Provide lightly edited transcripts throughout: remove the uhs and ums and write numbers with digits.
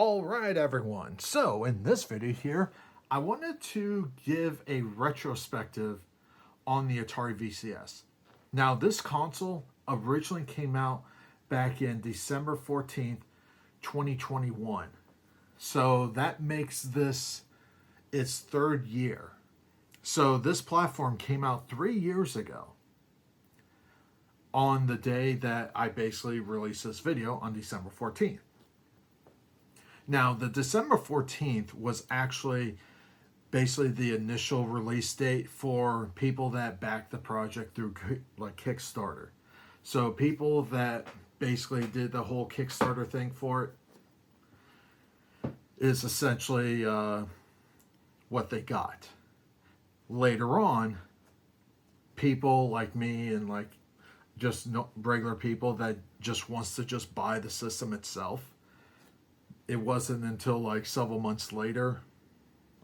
All right, everyone. So in this video here, I wanted to give a retrospective on the Atari VCS. Now, this console originally came out back in December 14th, 2021. So that makes this its third year. So this platform came out 3 years ago on the day that I basically released this video on December 14th. Now, the December 14th was actually basically the initial release date for people that backed the project through like Kickstarter. So people that basically did the whole Kickstarter thing for it is essentially what they got. Later on, people like me and like just regular people that just wants to just buy the system itself. It wasn't until like several months later,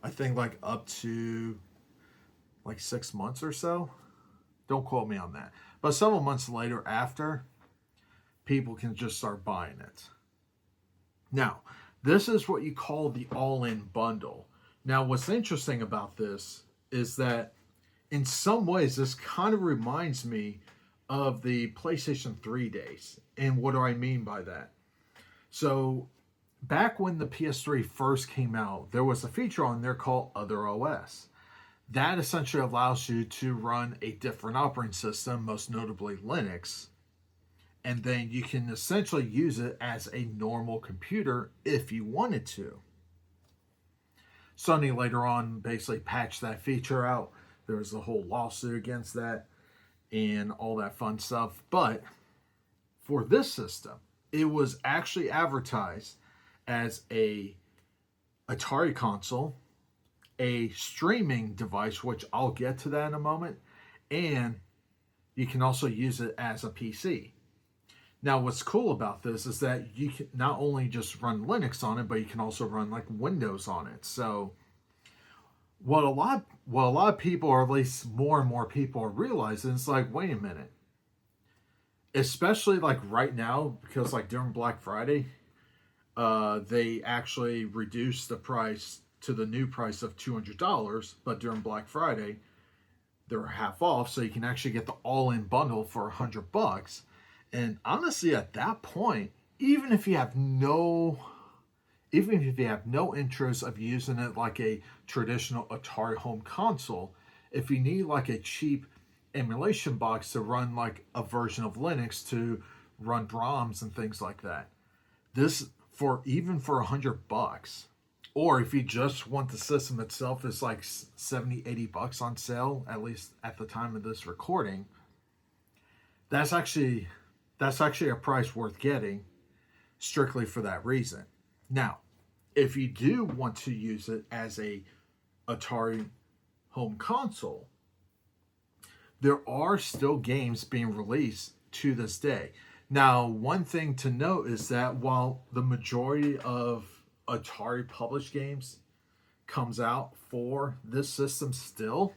I think like up to like 6 months or so. Don't quote me on that. But several months later after, people can just start buying it. Now, this is what you call the all-in bundle. Now, what's interesting about this is that in some ways, this kind of reminds me of the PlayStation 3 days. And what do I mean by that? So, back when the PS3 first came out, there was a feature on there called Other OS. That essentially allows you to run a different operating system, most notably Linux, and then you can essentially use it as a normal computer if you wanted to. Sony later on basically patched that feature out. There was a whole lawsuit against that and all that fun stuff. But for this system, it was actually advertised as a Atari console, a streaming device, which I'll get to that in a moment, and you can also use it as a PC. Now, what's cool about this is that you can not only just run Linux on it, but you can also run like Windows on it. So what a lot of people, or at least more and more people, are realizing is like, wait a minute. Especially like right now, because like during Black Friday, they actually reduced the price to the new price of $200, but during Black Friday, they're half off, so you can actually get the all-in bundle for $100. And honestly, at that point, even if you have no interest of using it like a traditional Atari home console, if you need like a cheap emulation box to run like a version of Linux to run ROMs and things like that, this for $100, or if you just want the system itself, is like $70-$80 on sale, at least at the time of this recording. That's actually a price worth getting strictly for that reason. Now, if you do want to use it as a Atari home console, there are still games being released to this day. Now, one thing to note is that while the majority of Atari published games comes out for this system still,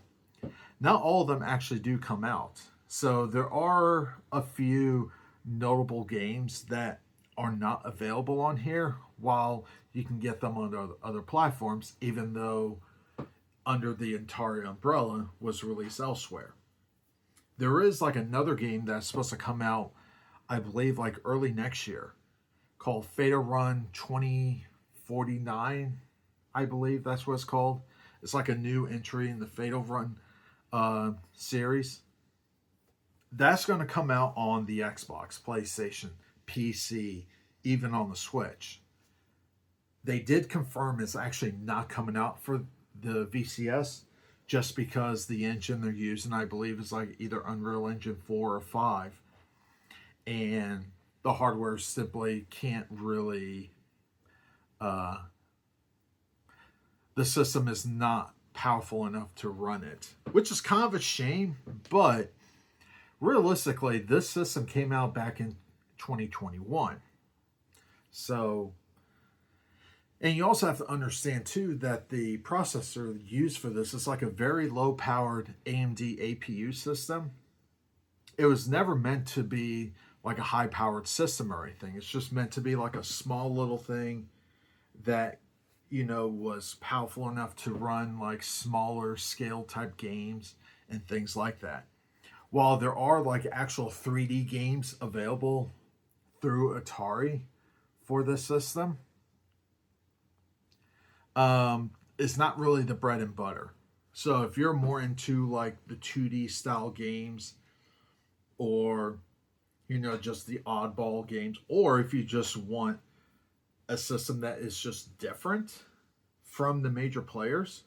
not all of them actually do come out. So there are a few notable games that are not available on here, while you can get them on other platforms, even though under the Atari umbrella was released elsewhere. There is like another game that's supposed to come out, I believe, like early next year, called Fatal Run 2049. I believe that's what it's called. It's like a new entry in the Fatal Run series. That's going to come out on the Xbox, PlayStation, PC, even on the Switch. They did confirm it's actually not coming out for the VCS, just because the engine they're using, I believe, is like either Unreal Engine 4 or 5. And the hardware simply can't really... the system is not powerful enough to run it, which is kind of a shame, but realistically, this system came out back in 2021. So, and you also have to understand too that the processor used for this is like a very low-powered AMD APU system. It was never meant to be like a high-powered system or anything. It's just meant to be like a small little thing that, you know, was powerful enough to run like smaller scale type games and things like that. While there are like actual 3D games available through Atari for this system, it's not really the bread and butter. So if you're more into like the 2D style games, or you know, just the oddball games, or if you just want a system that is just different from the major players,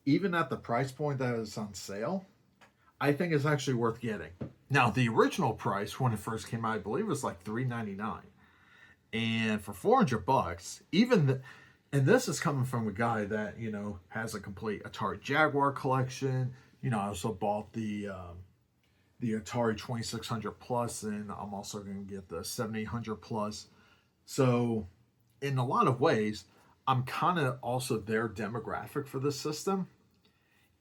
even at the price point that is on sale, I think it's actually worth getting. Now, the original price when it first came out, I believe, was like $399, and for $400, and this is coming from a guy that, you know, has a complete Atari Jaguar collection. You know, I also bought the Atari 2600 Plus, and I'm also going to get the 7800 Plus. So, in a lot of ways, I'm kind of also their demographic for this system.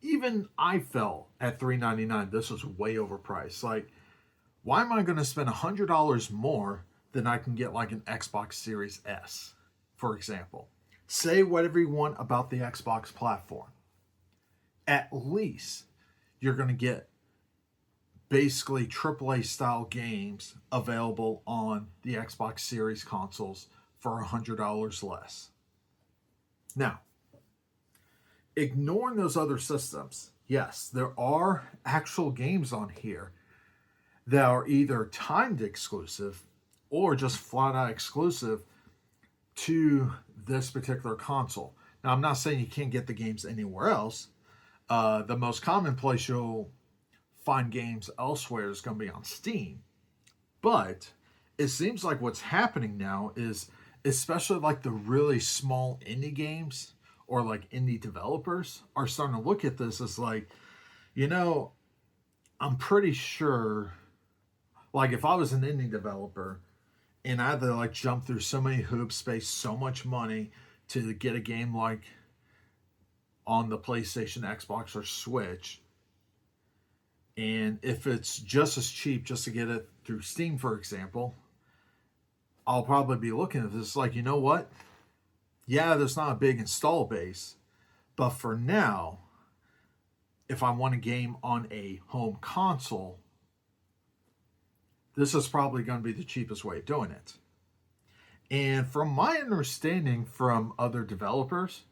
Even I felt at $399 this was way overpriced. Like, why am I going to spend $100 more than I can get like an Xbox Series S, for example? Say whatever you want about the Xbox platform. At least you're going to get basically AAA style games available on the Xbox Series consoles for $100 less. Now, ignoring those other systems, yes, there are actual games on here that are either timed exclusive or just flat out exclusive to this particular console. Now, I'm not saying you can't get the games anywhere else. The most common place you'll find games elsewhere is going to be on Steam. But it seems like what's happening now is, especially like the really small indie games or like indie developers are starting to look at this as like, you know, I'm pretty sure, like if I was an indie developer and I had to like jump through so many hoops, spend so much money to get a game like on the PlayStation, Xbox, or Switch, and if it's just as cheap just to get it through Steam, for example, I'll probably be looking at this like, you know what? Yeah, there's not a big install base, but for now, if I want a game on a home console, this is probably going to be the cheapest way of doing it. And from my understanding from other developers,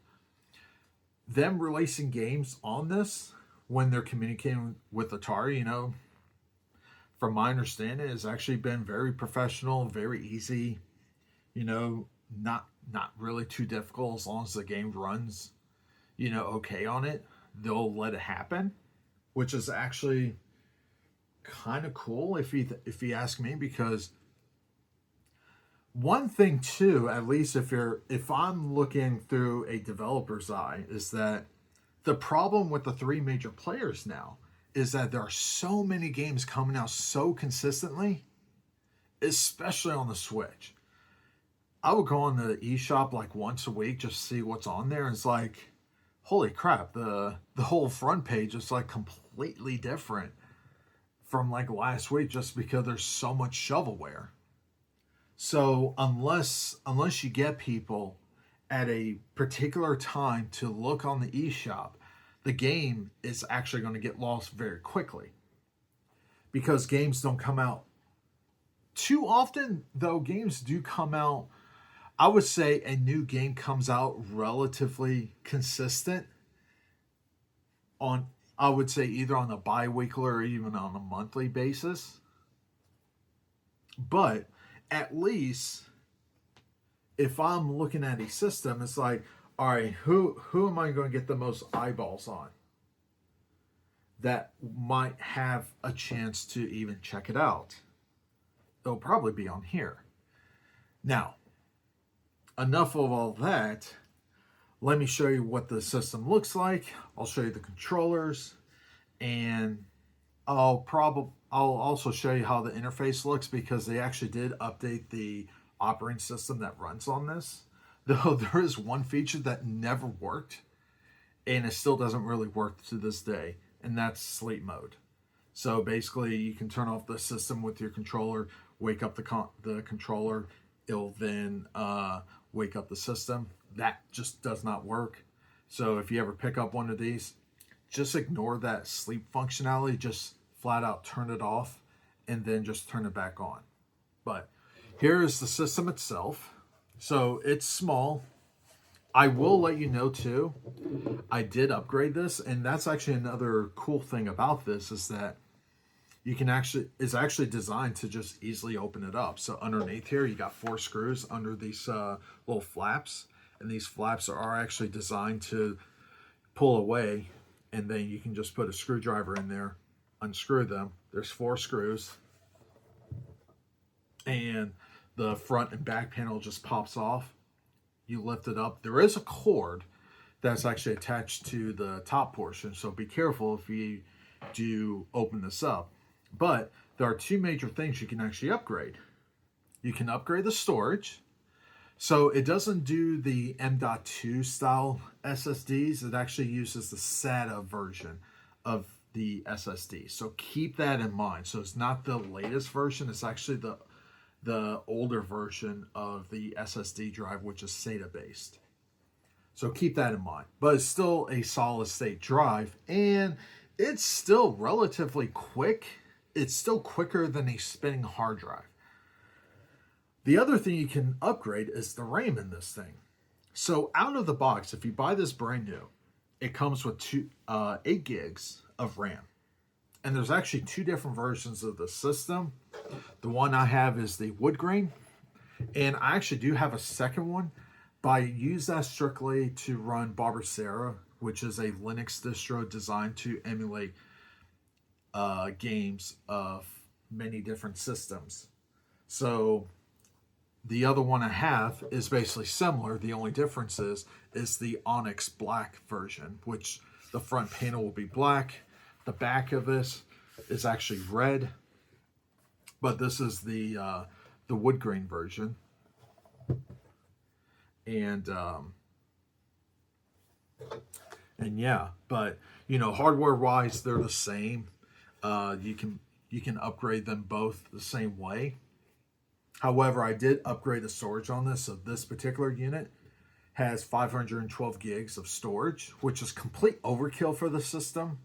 them releasing games on this when they're communicating with Atari, you know, from my understanding, has actually been very professional, very easy, you know, not really too difficult as long as the game runs, you know, okay on it. They'll let it happen, which is actually kind of cool if you ask me, because one thing too, at least if I'm looking through a developer's eye, is that the problem with the three major players now is that there are so many games coming out so consistently, especially on the Switch. I would go on the eShop like once a week just to see what's on there. And it's like, holy crap, the whole front page is like completely different from like last week just because there's so much shovelware. So unless you get people at a particular time to look on the eShop, the game is actually going to get lost very quickly. Because games don't come out too often, though games do come out. I would say a new game comes out relatively consistent on, I would say, either on a bi-weekly or even on a monthly basis. But at least if I'm looking at a system, it's like, all right, who am I going to get the most eyeballs on that might have a chance to even check it out? It'll probably be on here. Now, enough of all that. Let me show you what the system looks like. I'll show you the controllers, and I'll also show you how the interface looks, because they actually did update the operating system that runs on this. Though there is one feature that never worked, and it still doesn't really work to this day, and that's sleep mode. So basically, you can turn off the system with your controller, wake up the controller. It'll then wake up the system. That just does not work. So if you ever pick up one of these, just ignore that sleep functionality. Just flat out turn it off and then just turn it back on. But here is the system itself. So it's small. I will let you know too, I did upgrade this, and that's actually another cool thing about this is that you can actually, it's actually designed to just easily open it up. So underneath here, you got 4 screws under these little flaps, and these flaps are actually designed to pull away, and then you can just put a screwdriver in there, unscrew them. There's 4 screws, and the front and back panel just pops off. You lift it up. There is a cord that's actually attached to the top portion, so be careful if you do open this up. But there are 2 major things you can actually upgrade. You can upgrade the storage. So it doesn't do the M.2 style SSDs. It actually uses the SATA version of the SSD. So keep that in mind. So it's not the latest version. It's actually the older version of the SSD drive, which is SATA based. So keep that in mind. But it's still a solid state drive, and it's still relatively quick. It's still quicker than a spinning hard drive. The other thing you can upgrade is the RAM in this thing. So out of the box, if you buy this brand new, it comes with 8 gigs of RAM. And there's actually 2 different versions of the system. The one I have is the wood grain, and I actually do have a second one, but I use that strictly to run Barbasera, which is a Linux distro designed to emulate games of many different systems. So the other one I have is basically similar. The only difference is the Onyx Black version, which the front panel will be black. The back of this is actually red, but this is the wood grain version. And yeah, but you know, hardware wise, they're the same. You can upgrade them both the same way. However, I did upgrade the storage on this. So this particular unit has 512 gigs of storage, which is complete overkill for the system,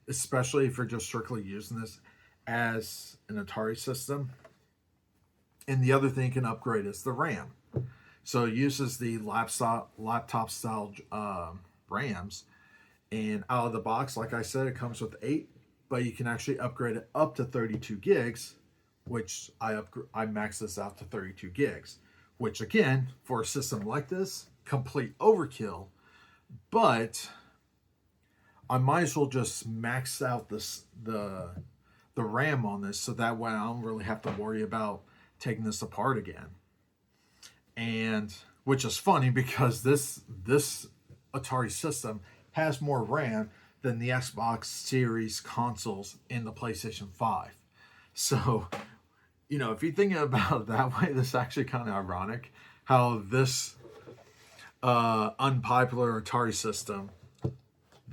especially if you're just strictly using this as an Atari system. And the other thing you can upgrade is the RAM. So it uses the laptop style RAMs. And out of the box, like I said, it comes with 8, but you can actually upgrade it up to 32 gigs, which I max this out to 32 gigs, which again, for a system like this, complete overkill. But I might as well just max out the RAM on this, so that way I don't really have to worry about taking this apart again. And which is funny because this Atari system has more RAM than the Xbox Series consoles in the PlayStation 5. So, you know, if you think about it that way, this is actually kind of ironic how this unpopular Atari system,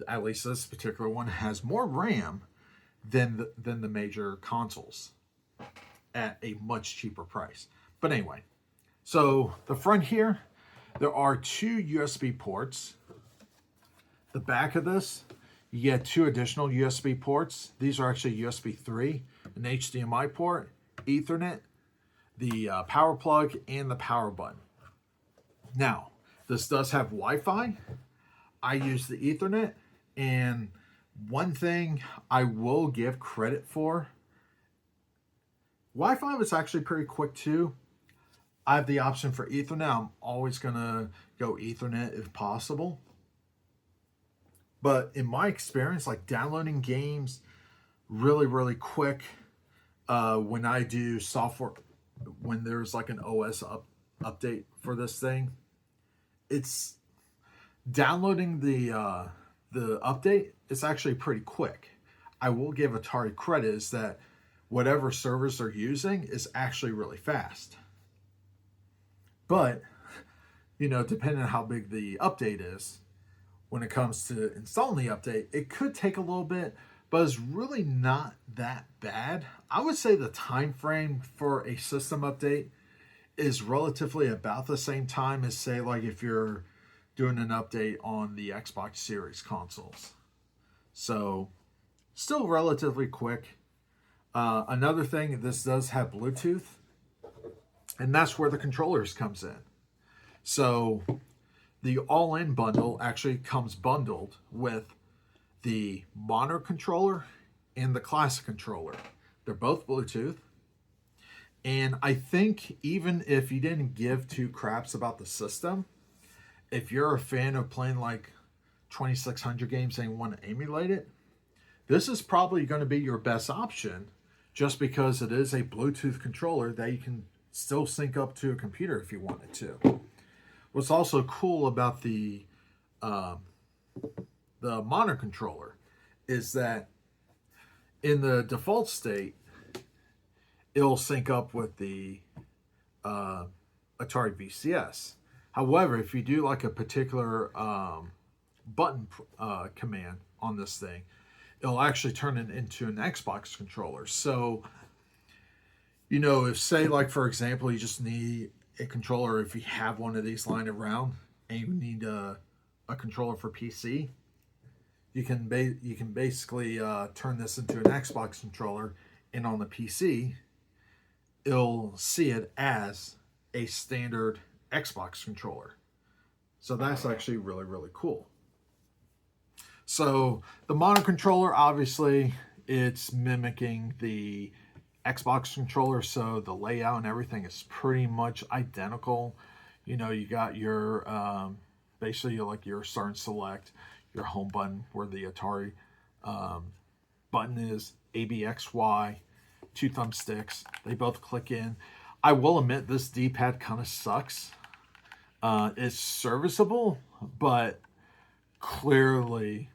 at least this particular one, has more RAM than the major consoles at a much cheaper price. But anyway, so the front here, there are 2 USB ports. The back of this, you get 2 additional USB ports. These are actually USB 3, an HDMI port, Ethernet, the power plug, and the power button. Now, this does have Wi-Fi. I use the Ethernet, and one thing I will give credit for, Wi-Fi was actually pretty quick too. I have the option for Ethernet. I'm always going to go Ethernet if possible. But in my experience, like downloading games really, really quick, when I do software, when there's like an OS update for this thing, it's downloading the update. It's actually pretty quick. I will give Atari credit is that whatever servers they're using is actually really fast. But, you know, depending on how big the update is, when it comes to installing the update, it could take a little bit, but it's really not that bad. I would say the time frame for a system update is relatively about the same time as, say, like if you're doing an update on the Xbox Series consoles. So, still relatively quick. Another thing, this does have Bluetooth, and that's where the controllers comes in. So, the all-in bundle actually comes bundled with the monitor controller and the classic controller. They're both Bluetooth. And I think even if you didn't give two craps about the system, if you're a fan of playing like 2600 games and you want to emulate it, this is probably going to be your best option just because it is a Bluetooth controller that you can still sync up to a computer if you wanted to. What's also cool about the monitor controller is that in the default state, it'll sync up with the Atari VCS. However, if you do like a particular button command on this thing, it'll actually turn it into an Xbox controller. So, you know, if say like for example, you just need a controller, if you have one of these lying around and you need a controller for PC, you can basically turn this into an Xbox controller, and on the PC, it'll see it as a standard Xbox controller. So that's actually really, really cool. So the monitor controller, obviously, it's mimicking the Xbox controller, so the layout and everything is pretty much identical. You know, you got your basically like your start and select, your home button where the Atari button is, ABXY, two thumbsticks. They both click in. I will admit this D-pad kind of sucks. It's serviceable, but clearly,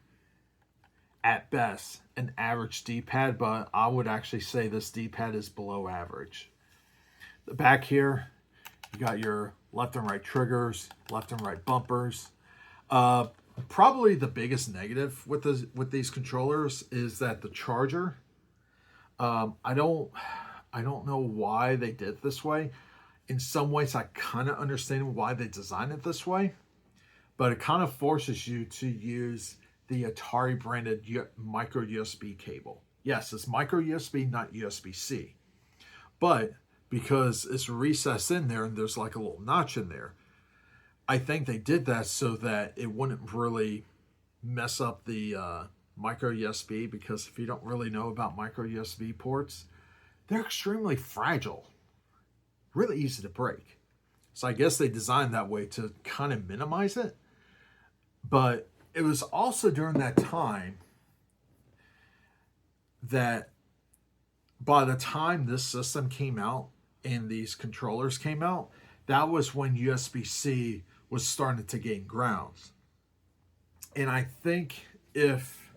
at best, an average D-pad, but I would actually say this D-pad is below average. The back here, you got your left and right triggers, left and right bumpers. Probably the biggest negative with these controllers is that the charger. I don't know why they did it this way. In some ways, I kind of understand why they designed it this way, but it kind of forces you to use the Atari branded micro USB cable. Yes, it's micro USB, not USB-C, but because it's recessed in there and there's like a little notch in there, I think they did that so that it wouldn't really mess up the micro USB, because if you don't really know about micro USB ports, they're extremely fragile, really easy to break. So I guess they designed that way to kind of minimize it. But it was also during that time that by the time this system came out and these controllers came out, that was when USB-C was starting to gain grounds. And I think if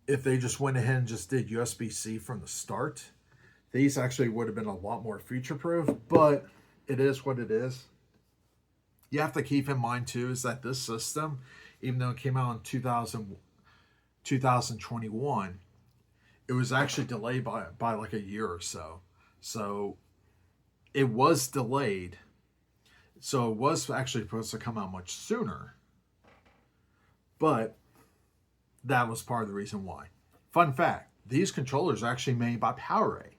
they just went ahead and just did USB-C from the start, these actually would have been a lot more future-proof, but it is what it is. You have to keep in mind, too, is that this system, even though it came out in 2021, it was actually delayed by like a year or so. So it was delayed. So it was actually supposed to come out much sooner. But that was part of the reason why. Fun fact, these controllers are actually made by PowerA.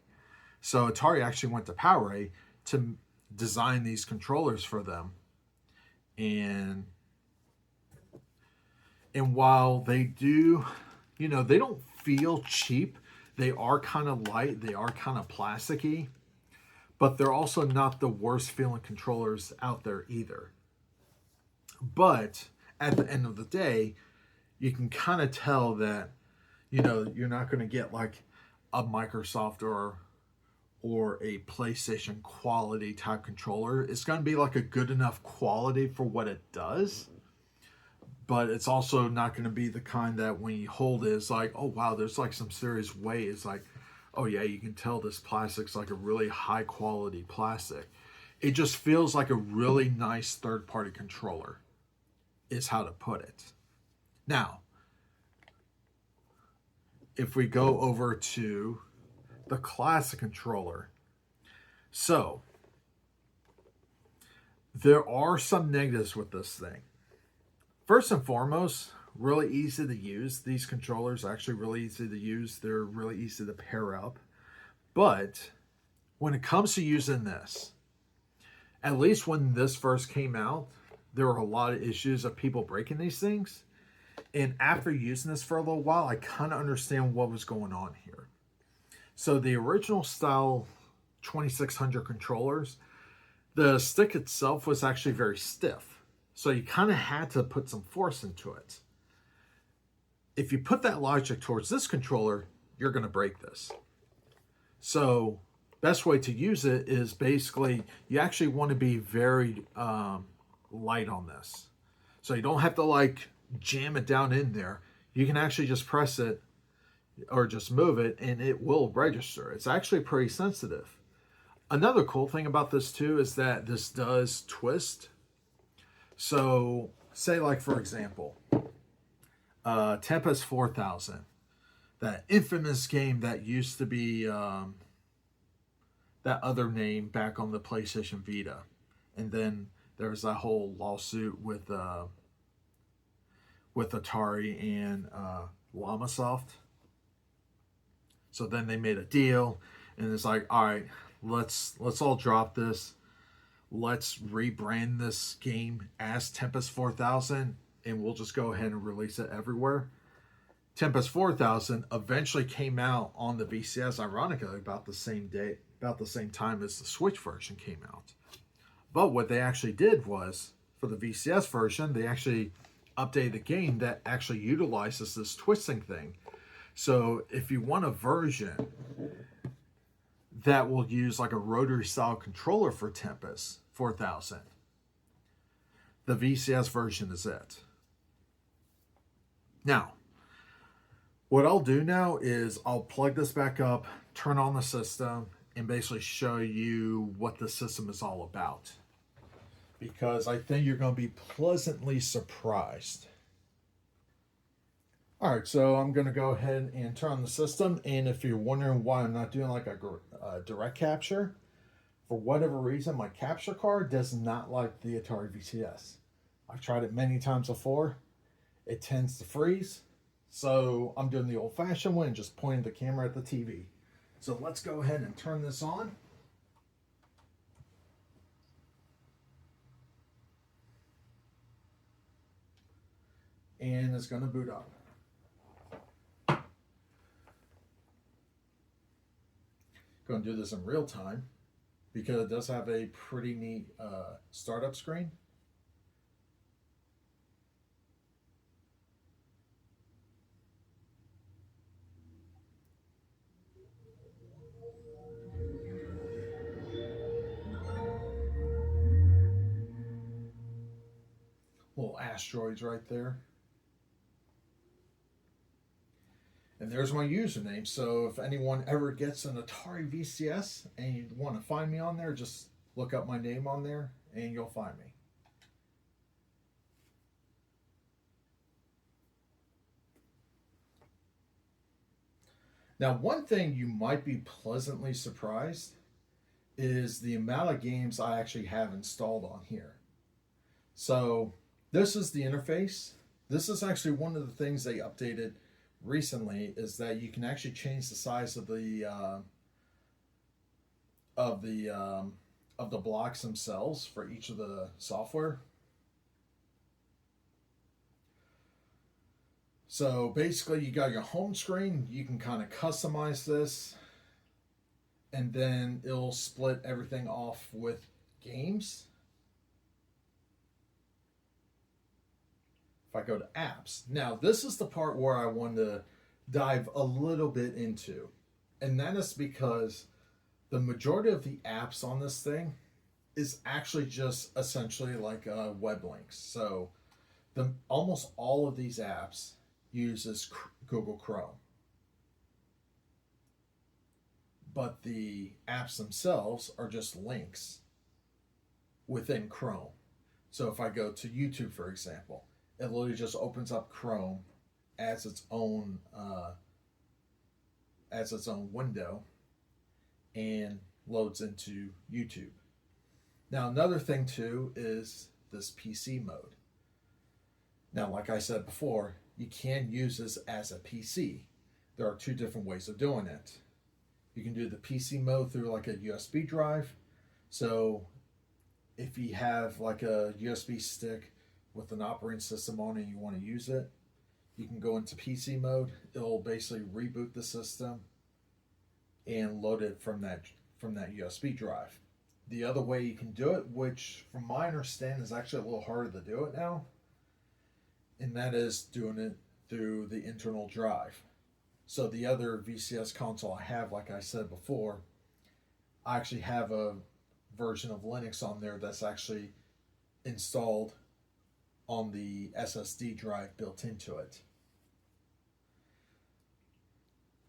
So Atari actually went to PowerA to design these controllers for them. And while they do, you know, they don't feel cheap. They are kind of light. They are kind of plasticky. But they're also not the worst feeling controllers out there either. But at the end of the day, you can kind of tell that, you know, you're not going to get like a Microsoft or a PlayStation quality type controller. It's going to be like a good enough quality for what it does. But it's also not going to be the kind that when you hold it, it's like, oh, wow, there's like some serious weight. It's like, oh, yeah, you can tell this plastic's like a really high quality plastic. It just feels like a really nice third-party controller is how to put it. Now, if we go over to the classic controller. So, There are some negatives with this thing. First and foremost, really easy to use. These controllers are actually really easy to use. They're really easy to pair up. But when it comes to using this, at least when this first came out, there were a lot of issues of people breaking these things. And after using this for a little while, I kind of understand what was going on here. So the original style 2600 controllers, the stick itself was actually very stiff. So you kind of had to put some force into it. If you put that logic towards this controller, you're going to break this. So best way to use it is basically you actually want to be very light on this. So you don't have to like jam it down in there. You can actually just press it or just move it and it will register. It's actually pretty sensitive. Another cool thing about this too is that this does twist. So say like for example, Tempest 4000, that infamous game that used to be that other name back on the PlayStation Vita. And then there was that whole lawsuit with Atari and Llamasoft. So then they made a deal, and it's like, all right, let's all drop this. Let's rebrand this game as Tempest 4000, and we'll just go ahead and release it everywhere. Tempest 4000 eventually came out on the VCS, ironically, about the same time as the Switch version came out. But what they actually did was, for the VCS version, they actually updated the game that actually utilizes this twisting thing. So if you want a version that will use like a rotary style controller for Tempest 4000, the VCS version is it. Now, what I'll do now is I'll plug this back up, turn on the system, and basically show you what the system is all about. Because I think you're going to be pleasantly surprised. All right, so I'm going to go ahead and turn on the system. And if you're wondering why I'm not doing like a direct capture, for whatever reason, my capture card does not like the Atari VCS. I've tried it many times before. It tends to freeze. So I'm doing the old-fashioned way and just pointing the camera at the TV. So let's go ahead and turn this on. And it's going to boot up. Going to do this in real time because it does have a pretty neat startup screen. Little asteroids right there. And there's my username. So if anyone ever gets an Atari VCS and you want to find me on there, just look up my name on there and you'll find me. Now, one thing you might be pleasantly surprised is the amount of games I actually have installed on here. So this is the interface. This is actually one of the things they updated recently, is that you can actually change the size of the blocks themselves for each of the software. So basically, you got your home screen. You can kind of customize this, and then it'll split everything off with games. If I go to apps, now this is the part where I want to dive a little bit into, and that is because the majority of the apps on this thing is actually just essentially like web links. So almost all of these apps uses Google Chrome, but the apps themselves are just links within Chrome. So if I go to YouTube, for example, it literally just opens up Chrome as its own window and loads into YouTube. Now, another thing too is this PC mode. Now, like I said before, you can use this as a PC. There are two different ways of doing it. You can do the PC mode through like a USB drive. So if you have like a USB stick with an operating system on it and you want to use it, you can go into PC mode. It'll basically reboot the system and load it from that USB drive. The other way you can do it, which from my understanding is actually a little harder to do it now, and that is doing it through the internal drive. So the other VCS console I have, like I said before, I actually have a version of Linux on there that's actually installed on the SSD drive built into it.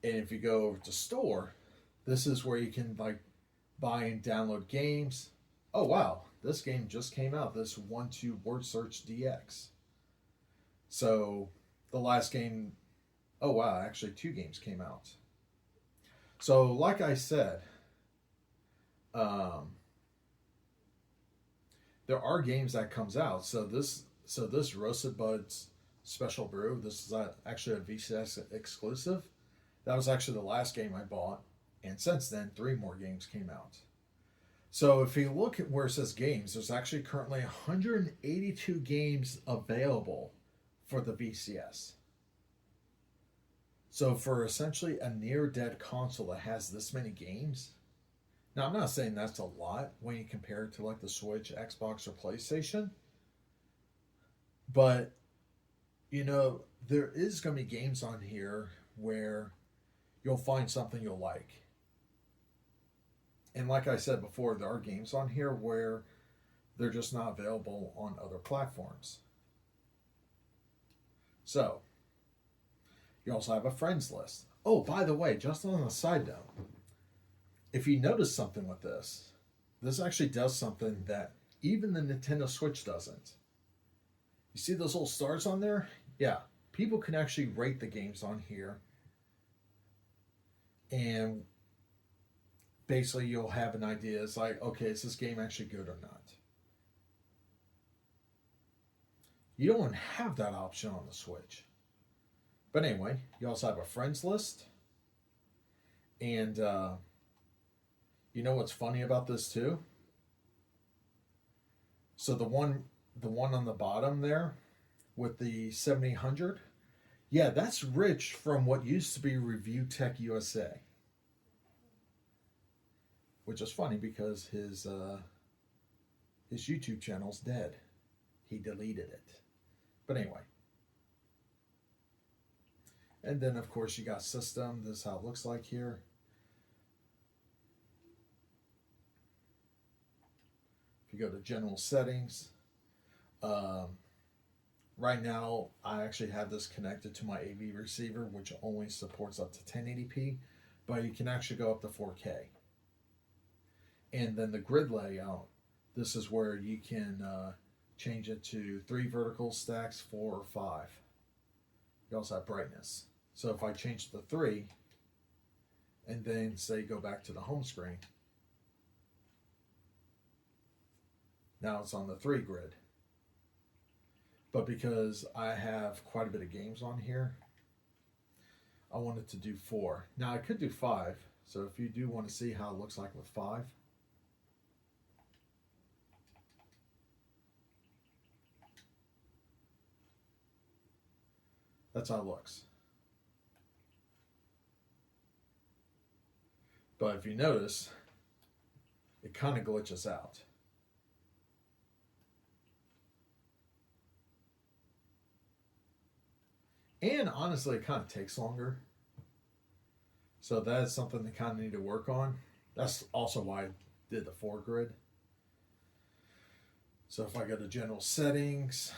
And if you go over to store, this is where you can like buy and download games. Oh wow, this game just came out. This 1-2 Word Search DX. So the last game, oh wow, actually 2 games came out. So like I said, there are games that comes out. So this Roasted Buds Special Brew, this is actually a VCS exclusive. That was actually the last game I bought, and since then 3 more games came out. So if you look at where it says games, there's actually currently 182 games available for the VCS. So for essentially a near dead console that has this many games, now I'm not saying that's a lot when you compare it to like the Switch, Xbox, or PlayStation, but you know, there is going to be games on here where you'll find something you'll like. And like I said before, there are games on here where they're just not available on other platforms. So, you also have a friends list. Oh, by the way, just on a side note, if you notice something with this, this actually does something that even the Nintendo Switch doesn't. You see those little stars on there? Yeah, people can actually rate the games on here, and basically you'll have an idea. It's like, okay, is this game actually good or not? You don't have that option on the Switch. But anyway, you also have a friends list. And you know what's funny about this too? So the one on the bottom there with the 7800, yeah, that's Rich from what used to be Review Tech USA. Which is funny because his YouTube channel's dead. He deleted it. But anyway. And then of course you got system. This is how it looks like here. If you go to general settings, right now I actually have this connected to my AV receiver, which only supports up to 1080p, but you can actually go up to 4K. And then the grid layout, this is where you can change it to 3 vertical stacks, 4 or 5. You also have brightness. So if I change to 3, and then say go back to the home screen, now it's on the 3 grid. But because I have quite a bit of games on here, I wanted to do 4. Now I could do 5, so if you do want to see how it looks like with 5, that's how it looks. But if you notice, it kind of glitches out. And honestly, it kind of takes longer. So that's something they kind of need to work on. That's also why I did the 4 grid. So if I go to general settings,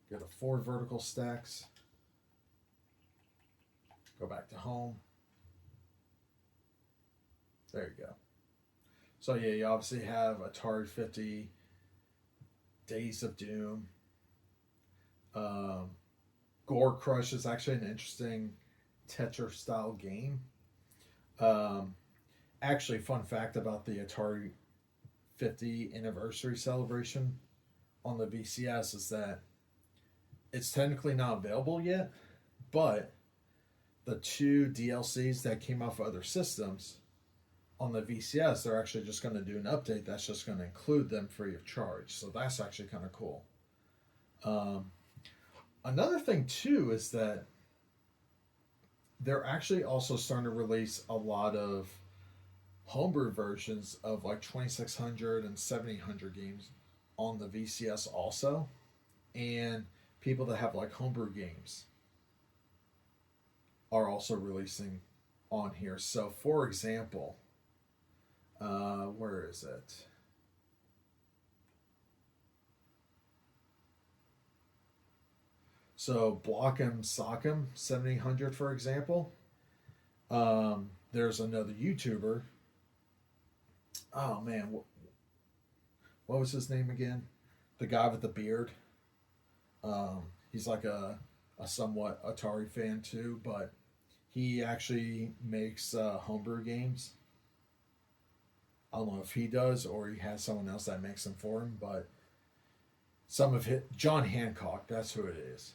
go to 4 vertical stacks, go back to home. There you go. So yeah, you obviously have Atari 50, Days of Doom. Gore Crush is actually an interesting Tetris style game. Actually, fun fact about the Atari 50 anniversary celebration on the VCS is that it's technically not available yet, but the two DLCs that came out for other systems on the VCS, they're actually just going to do an update that's just going to include them free of charge. So that's actually kind of cool. Another thing too is that they're actually also starting to release a lot of homebrew versions of like 2600 and 7800 games on the VCS also, and people that have like homebrew games are also releasing on here. So for example, where is it? So Block'em Sock'em 7800, for example. There's another YouTuber. Oh man, what was his name again? The guy with the beard. He's like a somewhat Atari fan too, but he actually makes homebrew games. I don't know if he does or he has someone else that makes them for him, but some of his John Hancock, that's who it is.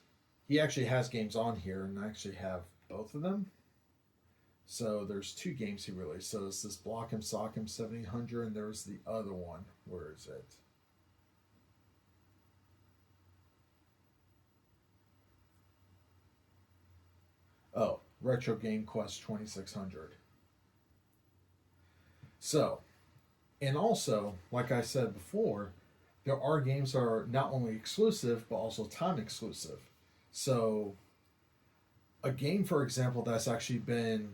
He actually has games on here, and I actually have both of them. So there's two games he released. So it's this Block'em Sock'em 7800, and there's the other one. Where is it? Oh, Retro Game Quest 2600. So, and also, like I said before, there are games that are not only exclusive, but also time exclusive. So, a game, for example, that's actually been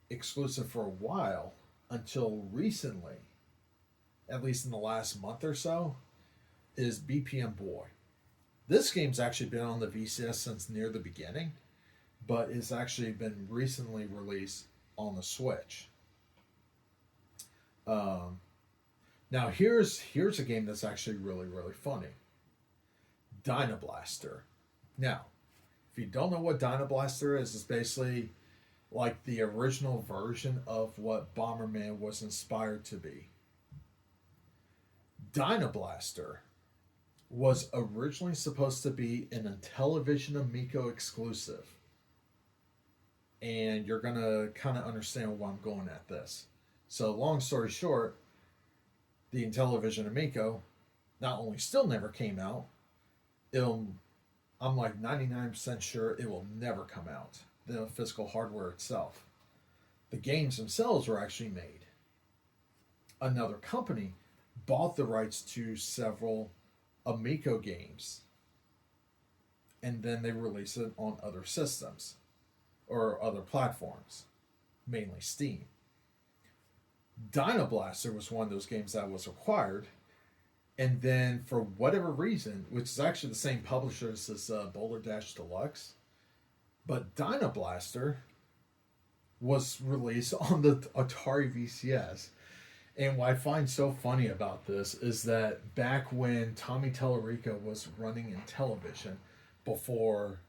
exclusive for a while until recently, at least in the last month or so, is BPM Boy. This game's actually been on the VCS since near the beginning, but it's actually been recently released on the Switch. Now here's a game that's actually really funny. Dynablaster. Now, if you don't know what Dynablaster is, it's basically like the original version of what Bomberman was inspired to be. Dynablaster was originally supposed to be an Intellivision Amico exclusive. And you're going to kind of understand why I'm going at this. So, long story short, the Intellivision Amico not only still never came out, I'm like 99% sure it will never come out, the physical hardware itself. The games themselves were actually made. Another company bought the rights to several Amico games, and then they released it on other systems or other platforms, mainly Steam. Dynablaster was one of those games that was acquired, and then for whatever reason, which is actually the same publisher as this Boulder Dash Deluxe, but Dynablaster was released on the Atari VCS. And what I find so funny about this is that back when Tommy Tallarico was running Intellivision, before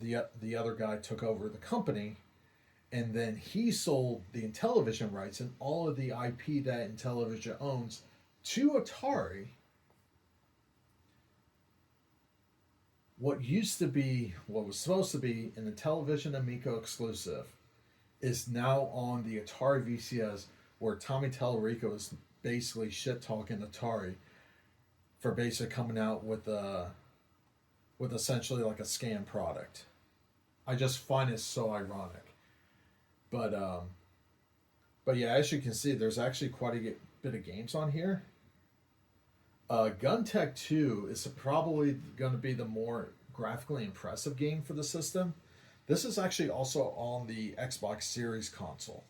the other guy took over the company, and then he sold the Intellivision rights and all of the IP that Intellivision owns to Atari. What was supposed to be an Intellivision Amico exclusive is now on the Atari VCS, where Tommy Tallarico is basically shit talking Atari for basically coming out with essentially like a scam product. I just find it so ironic. But yeah, as you can see, there's actually quite a bit of games on here. Gun Tech 2 is probably going to be the more graphically impressive game for the system. This is actually also on the Xbox Series console.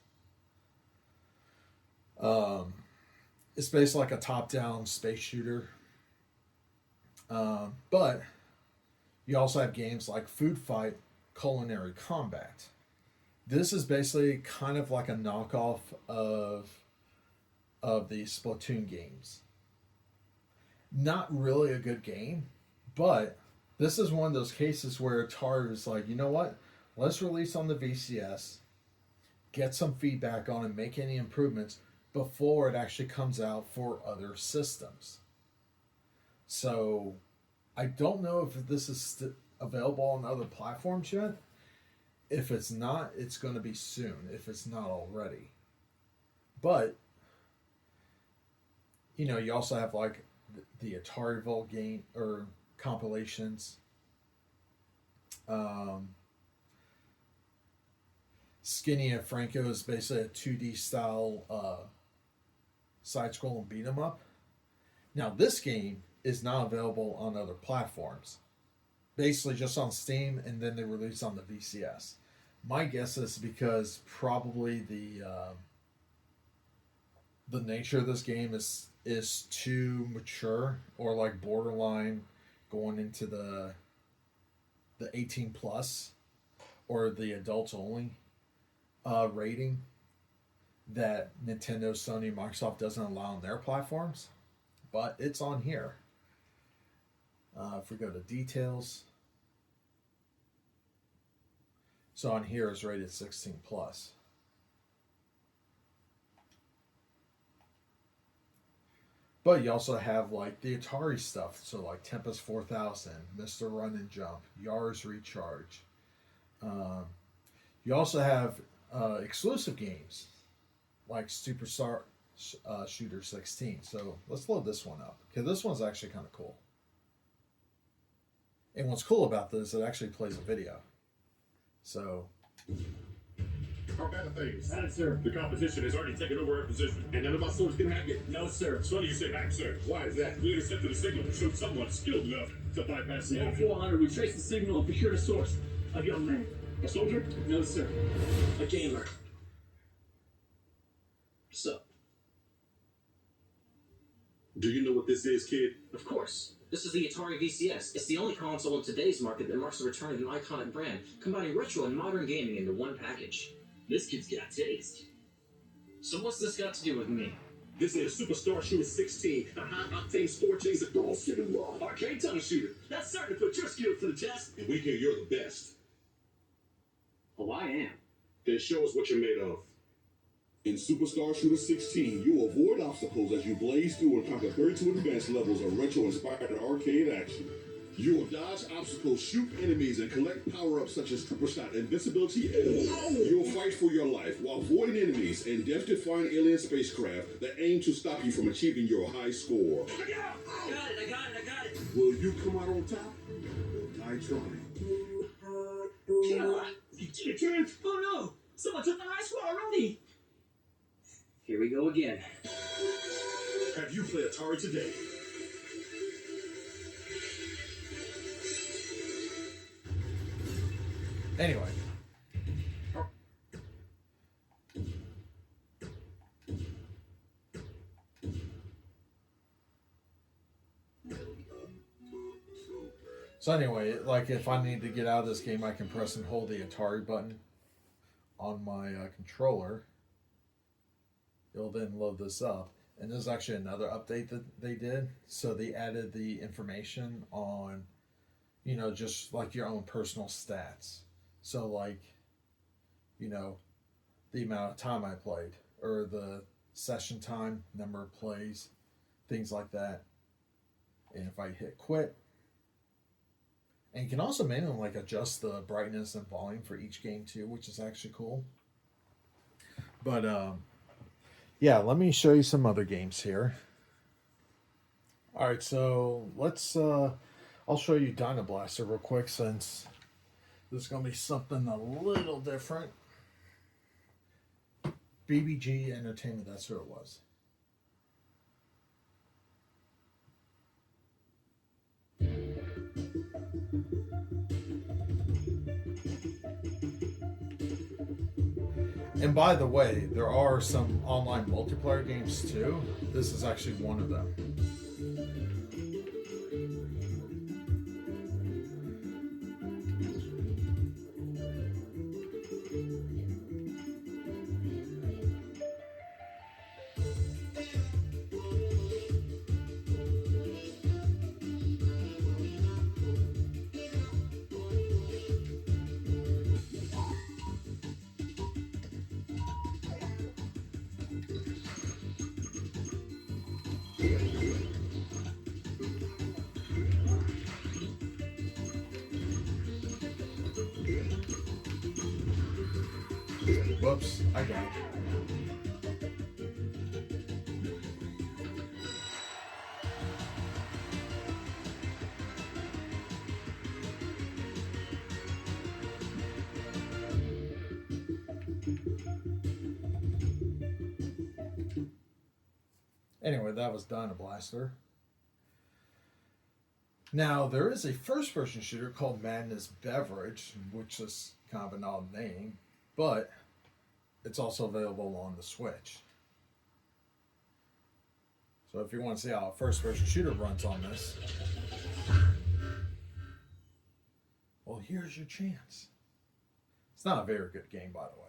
It's basically like a top-down space shooter. But you also have games like Food Fight, Culinary Combat. This is basically kind of like a knockoff of the Splatoon games. Not really a good game, but this is one of those cases where Atari was like, you know what? Let's release on the VCS, get some feedback on it, make any improvements before it actually comes out for other systems. So I don't know if this is available on other platforms yet. If it's not, it's going to be soon, if it's not already. But, you know, you also have like the Atari Vault game or compilations. Skinny and Franco is basically a 2D style side-scrolling beat 'em up. Now, this game is not available on other platforms. Basically, just on Steam, and then they release on the VCS. My guess is because probably the nature of this game is too mature, or like borderline going into the 18 plus or the adults only rating that Nintendo, Sony, Microsoft doesn't allow on their platforms, but it's on here. If we go to details, so on here is rated 16 plus. But you also have like the Atari stuff, so like Tempest 4000, Mr. Run and Jump, Yars Recharge. You also have exclusive games like Superstar Shooter 16. So let's load this one up, because this one's actually kind of cool. And what's cool about this, it actually plays a video. So. How bad are things? Bad, sir. The competition has already taken over our position, and none of our soldiers can hack it. No, sir. It's funny you say hack, sir. Why is that? We intercepted the signal and showed someone skilled enough to bypass the hack. 400, we traced the signal and procured a source. A young man. A soldier? No, sir. A gamer. So. Do you know what this is, kid? Of course. This is the Atari VCS. It's the only console in today's market that marks the return of an iconic brand, combining retro and modern gaming into one package. This kid's got taste. So what's this got to do with me? This is Superstar Shooter 16, a high-octane sport chaser ball shooting raw arcade tunnel shooter. That's certain to put your skills to the test. And we hear you're the best. Oh, I am. Then show us what you're made of. In Superstar Shooter 16, you avoid obstacles as you blaze through and conquer 32 advanced levels of retro-inspired arcade action. You will dodge obstacles, shoot enemies, and collect power-ups such as Triple Shot, Invincibility, and you will fight for your life while avoiding enemies and death-defying alien spacecraft that aim to stop you from achieving your high score. I got it. Will you come out on top? I trying. Kayla, you did it. Oh no! Someone took the high score already! Here we go again. Have you played Atari today? Anyway. So anyway, like if I need to get out of this game, I can press and hold the Atari button on my controller. It'll then load this up. And there's actually another update that they did. So they added the information on, you know, just like your own personal stats. So like, you know, the amount of time I played, or the session time, number of plays, things like that. And if I hit quit, and you can also manually like adjust the brightness and volume for each game too, which is actually cool. But yeah, let me show you some other games here. All right, so let's I'll show you Dyna Blaster real quick, since this is going to be something a little different. BBG Entertainment, that's who it was. And by the way, there are some online multiplayer games too. This is actually one of them. Whoops, I got it. Anyway, that was Dyna Blaster. Now, there is a first-person shooter called Madness Beverage, which is kind of an odd name, but it's also available on the Switch. So if you want to see how a first-person shooter runs on this, well, here's your chance. It's not a very good game, by the way.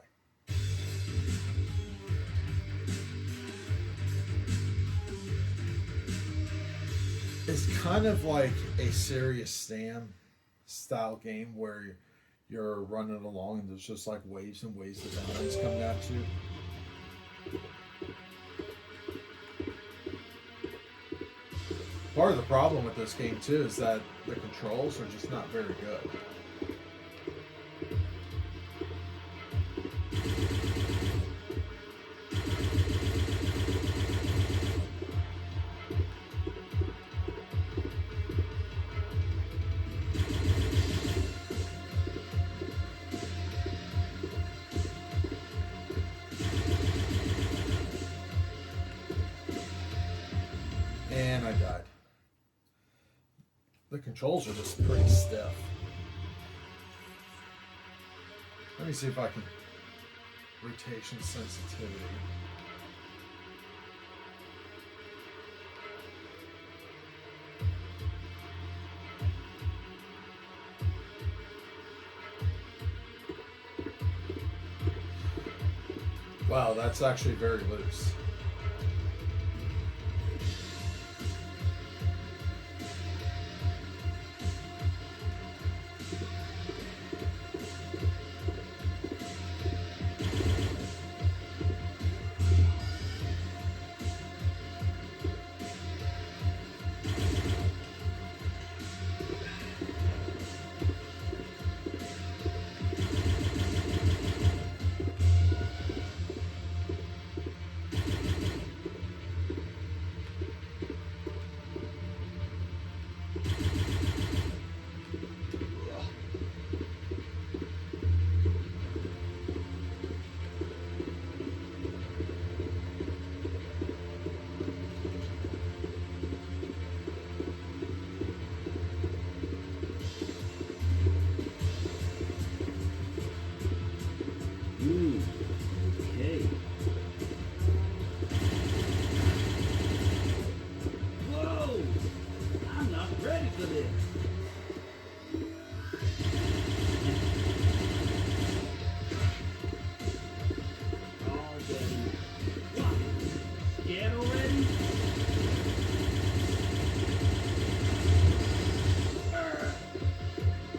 It's kind of like a Serious Sam style game where you're running along and there's just like waves and waves of enemies coming at you. Part of the problem with this game too is that the controls are just not very good. And I died. The controls are just pretty stiff. Let me see if I can rotation sensitivity. Wow, that's actually very loose. Okay. Whoa! I'm not ready for this. All day. What? Scared already?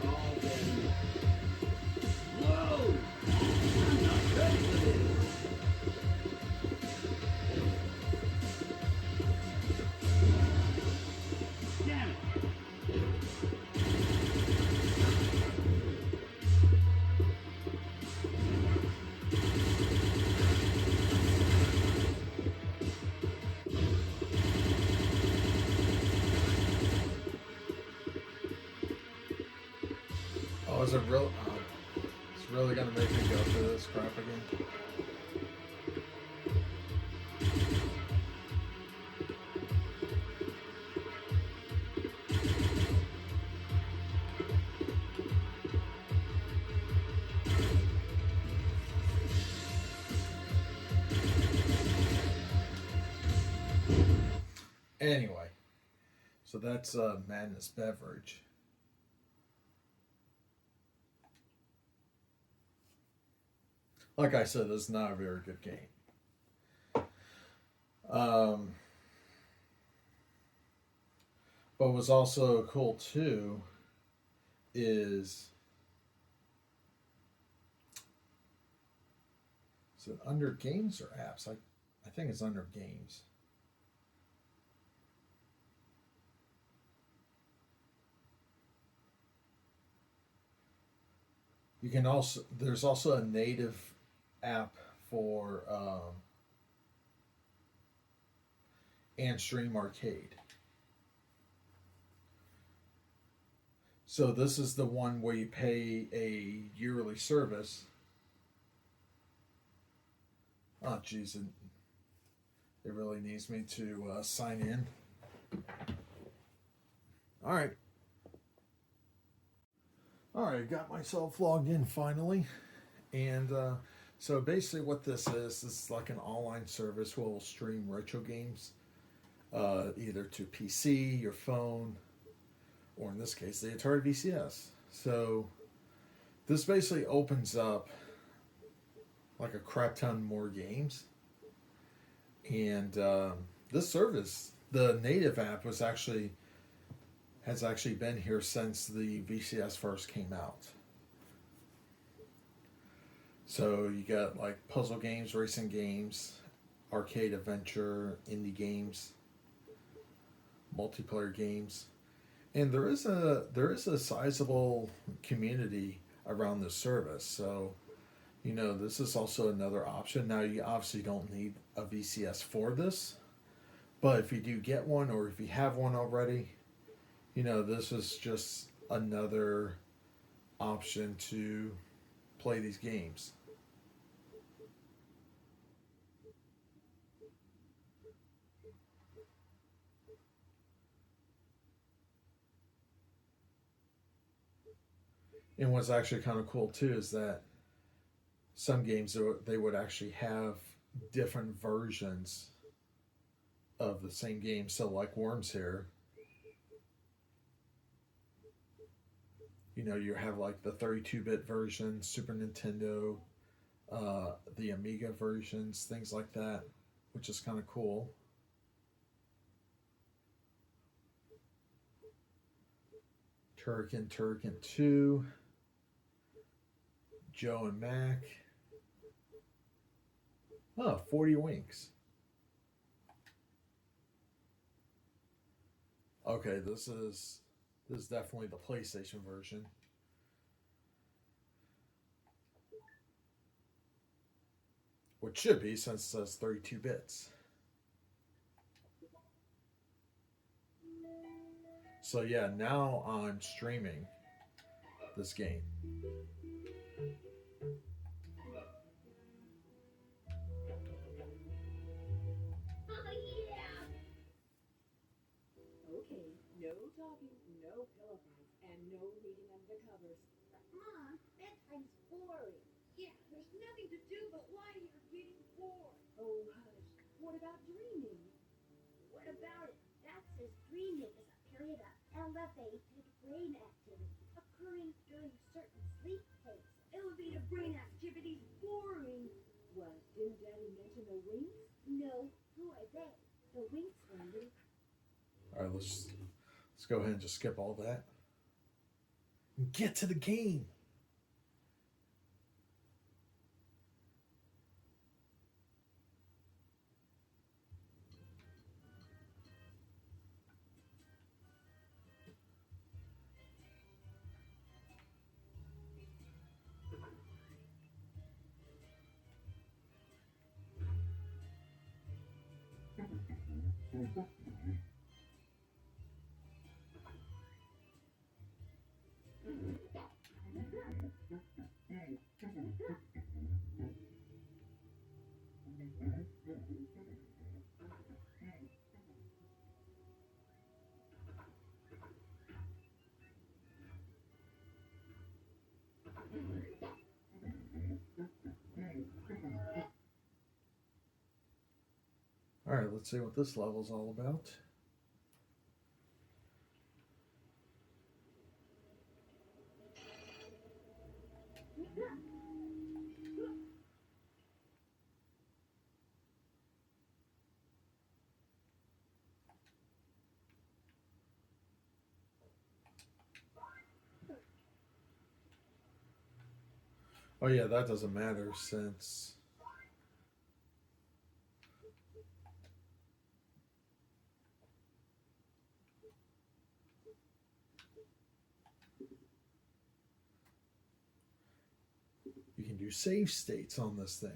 All day. Whoa! I'm not ready for this. Damn it. Oh, is it real? It's really gonna make me go through this crap again. Anyway, so that's Madness Beverage. Like I said, this is not a very good game. But what's also cool too is it under games or apps? I think it's under games. You can also there's also a native app for and Stream Arcade. So this is the one where you pay a yearly service. Oh, geez, it really needs me to sign in. All right. All right, got myself logged in finally. And so basically what this is like an online service where we'll stream retro games either to PC, your phone, or in this case, the Atari VCS. So this basically opens up like a crap ton more games. And this service, the native app, has actually been here since the VCS first came out. So you got like puzzle games, racing games, arcade adventure, indie games, multiplayer games. And there is a sizable community around this service. So, this is also another option. Now you obviously don't need a VCS for this, but if you do get one or if you have one already, this is just another option to play these games. And what's actually kind of cool too is that some games they would actually have different versions of the same game. So like Worms here, you have like the 32-bit version, Super Nintendo, the Amiga versions, things like that, which is kind of cool. Turrican 2, Joe and Mac. Oh, 40 Winks. Okay, this is definitely the PlayStation version. Which should be, since it says 32 bits. So yeah, now I'm streaming this game. Okay, no talking, no pillow fights, and no reading under the covers. Mom, bedtime's boring. Yeah, there's nothing to do but lie here getting bored. Oh, hush. What about dreaming? What about it? That says dreaming is a period of elevated brain activity occurring during certain sleep states. Elevated brain activity's boring. What, didn't Daddy mention the winks? No, who are they? The Winx family. All right, let's go ahead and just skip all that. Get to the game. All right, let's see what this level's all about. Oh yeah, that doesn't matter since You can do save states on this thing.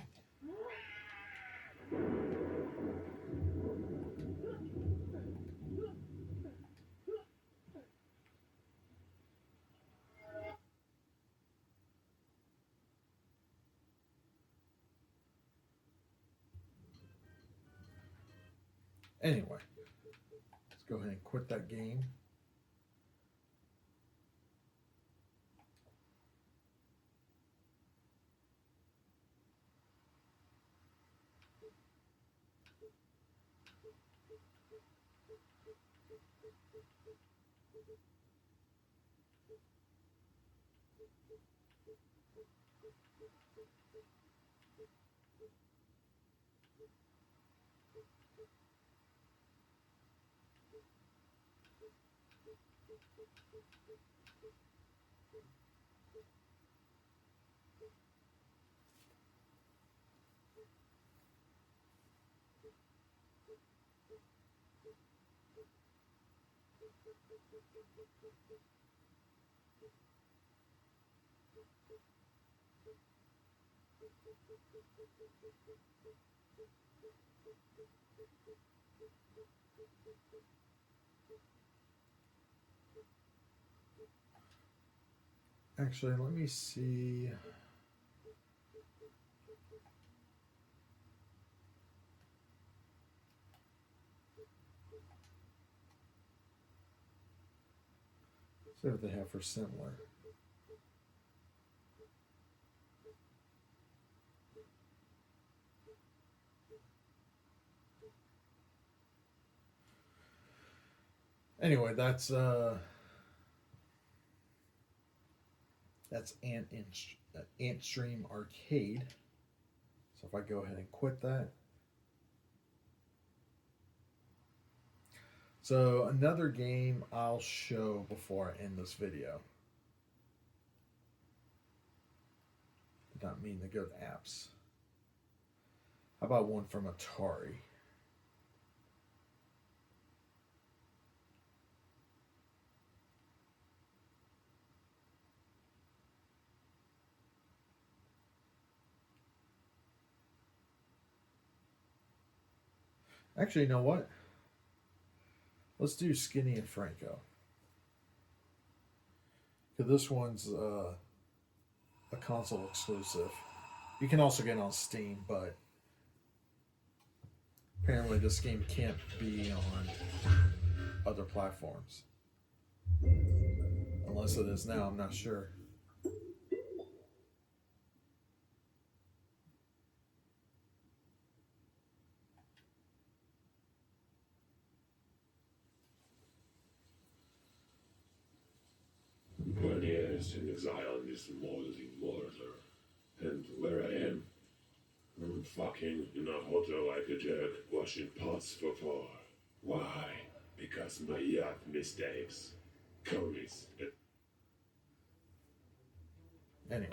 Anyway, let's go ahead and quit that game. Actually, let me see. See what they have for similar. Anyway, that's Ant Stream Arcade. So if I go ahead and quit that. So another game I'll show before I end this video. Did not mean to go to apps. How about one from Atari? Actually, you know what? Let's do Skinny and Franco. Because this one's a console exclusive. You can also get it on Steam, but apparently this game can't be on other platforms. Unless it is now, I'm not sure. When years in exile in this molding mortar, and where I am, I'm fucking in a hotel like a jerk, washing pots for four. Why? Because my yacht mistakes. Comes. Anyway.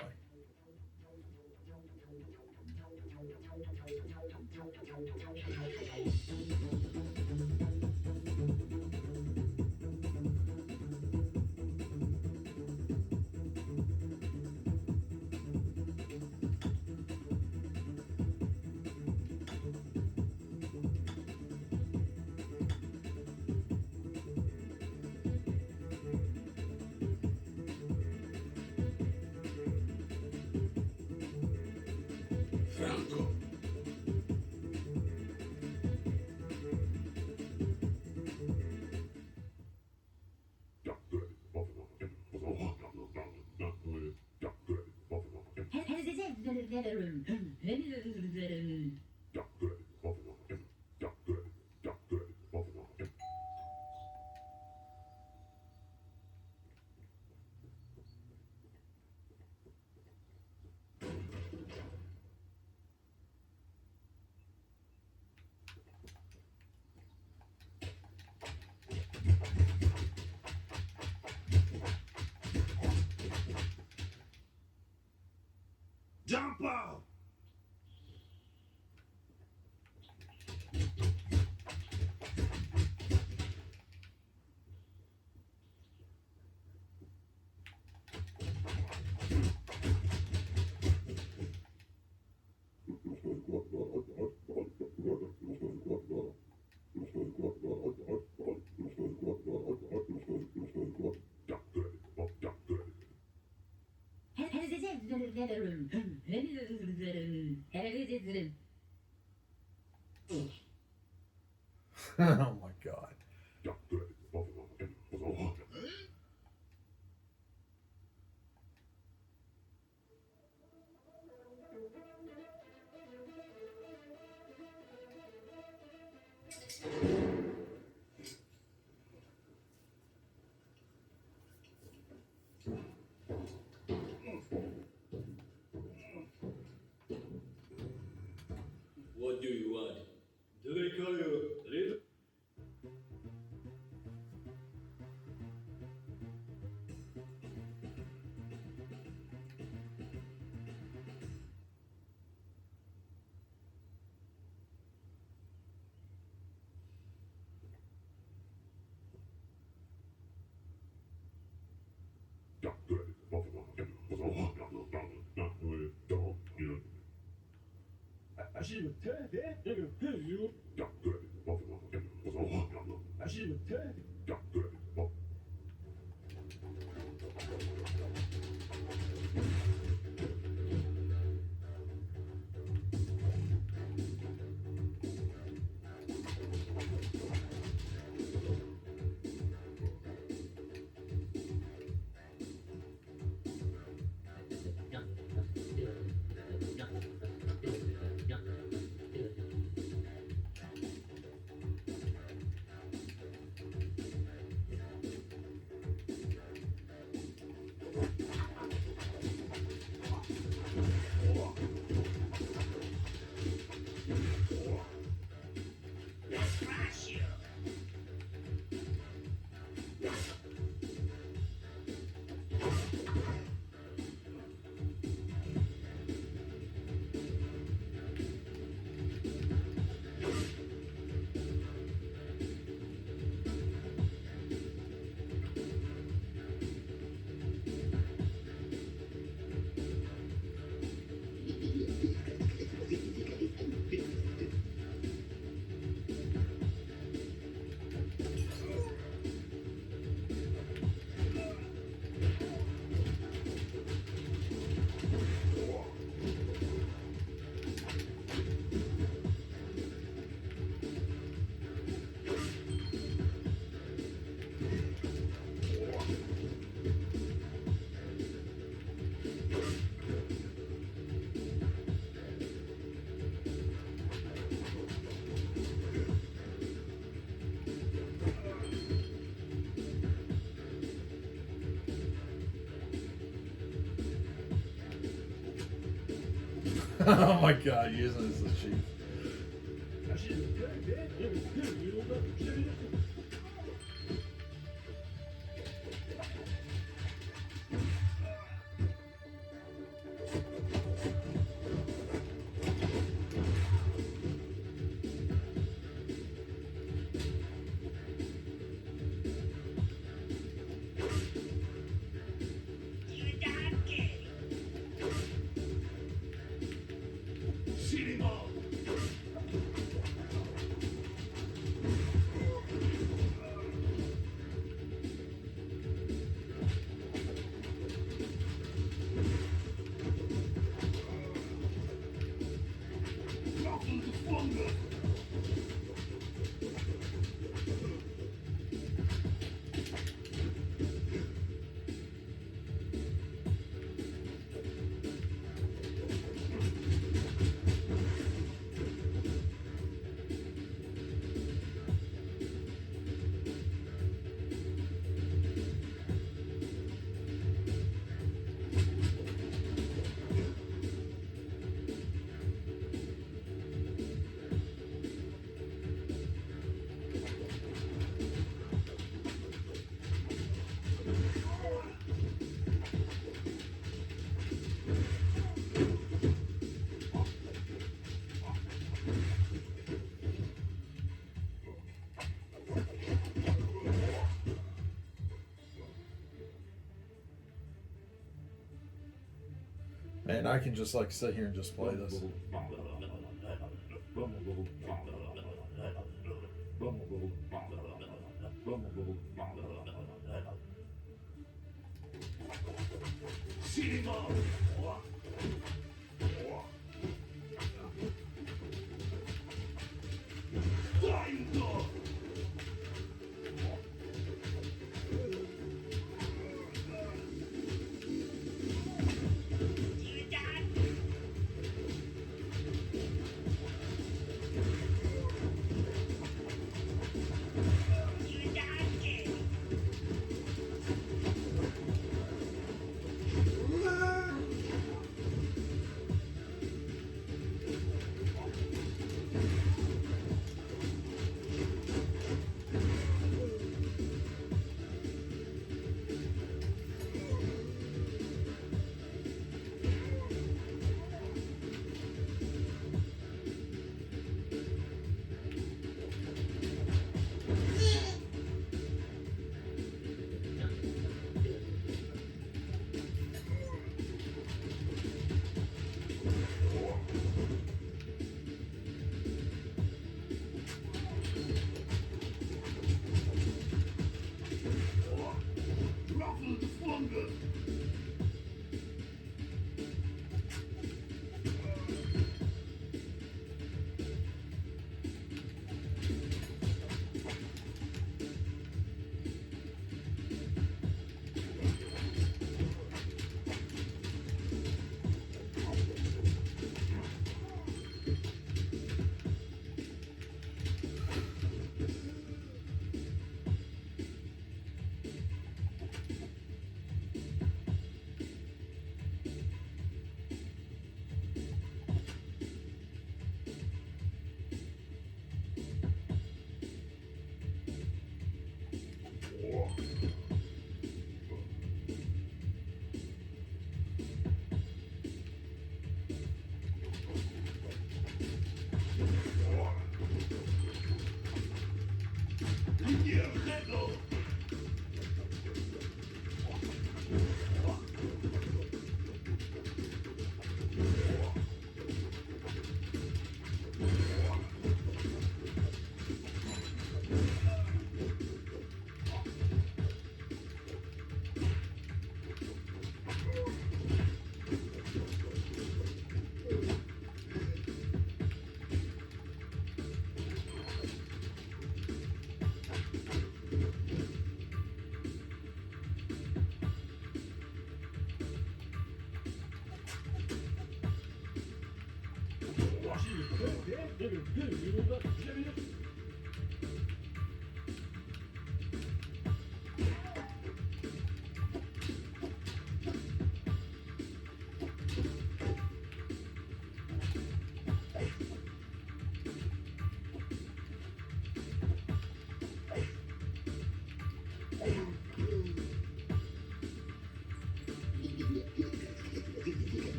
Franco. Jump out! Oh my god. What do you want? Do they call you Little? Oh my god, using this as a sheep. Man, I can just like sit here and just play this.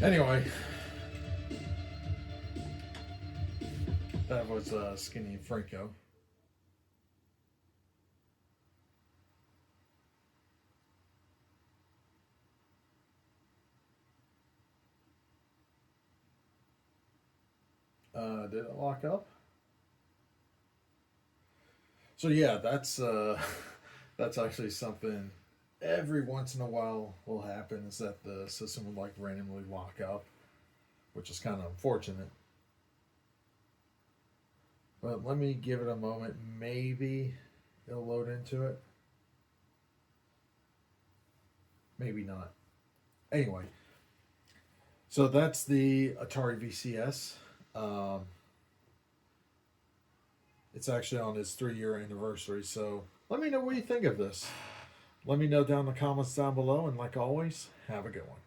Anyway, that was Skinny Franco. Did it lock up? So yeah, that's that's actually something every once in a while will happen, is that the system would like randomly lock up, which is kind of unfortunate. But let me give it a moment. Maybe it'll load into it. Maybe not. Anyway, so that's the Atari VCS. It's actually on its 3-year anniversary. So let me know what you think of this. Let me know down in the comments down below. And like always, have a good one.